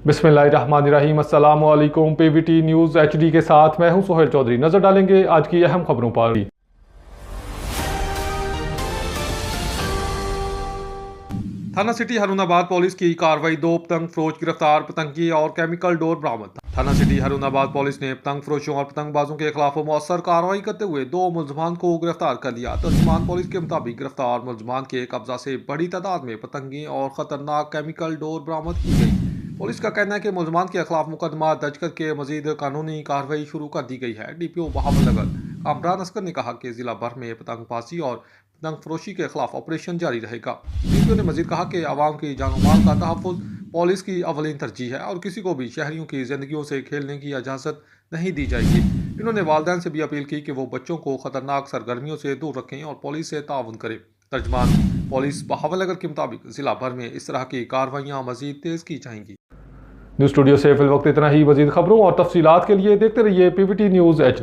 बिस्मिल्लाहिर्रहमानिर्रहीम। अस्सलामु अलैकुम। पीवीटी न्यूज़ एचडी के साथ मैं हूं सोहेल चौधरी। नजर डालेंगे आज की अहम खबरों पर। थाना सिटी हारूनाबाद पुलिस की कार्रवाई, 2 पतंग फरोश गिरफ्तार, पतंगी और केमिकल डोर बरामद। थाना सिटी हारूनाबाद पुलिस ने पतंग फरोशों और पतंगबाजों के खिलाफ मौसर कार्रवाई करते हुए 2 मुलजमान को गिरफ्तार कर लिया। तर्जुमान पुलिस के मुताबिक गिरफ्तार मुलजमान के कब्जा से बड़ी तादाद में पतंगी और खतरनाक केमिकल डोर बरामद की गई। पुलिस का कहना है कि मुलजमान के खिलाफ मुकदमा दर्ज करके मजीद कानूनी कार्रवाई शुरू कर दी गई है। DPO बहावलनगर कामरान असगर ने कहा कि जिला भर में पतंगबाजी और पतंग फरोशी के खिलाफ ऑपरेशन जारी रहेगा। DPO ने मजीद कहा कि आवाम की जान माल का तहफ़्फ़ुज़ पुलिस की अवलीन तरजीह है और किसी को भी शहरियों की जिंदगियों से खेलने की इजाज़त नहीं दी जाएगी। इन्होंने वालिदैन से भी अपील की कि वो बच्चों को खतरनाक सरगर्मियों से दूर रखें और पुलिस से ताउन करें। तर्जमान पुलिस बहावलनगर के मुताबिक जिला भर में इस तरह की कार्रवाइयाँ मजीद तेज़ की जाएंगी। न्यूज़ स्टूडियो से फिल वक्त इतना ही। मजीद खबरों और तफसीलात के लिए देखते रहिए PVT न्यूज़ HD।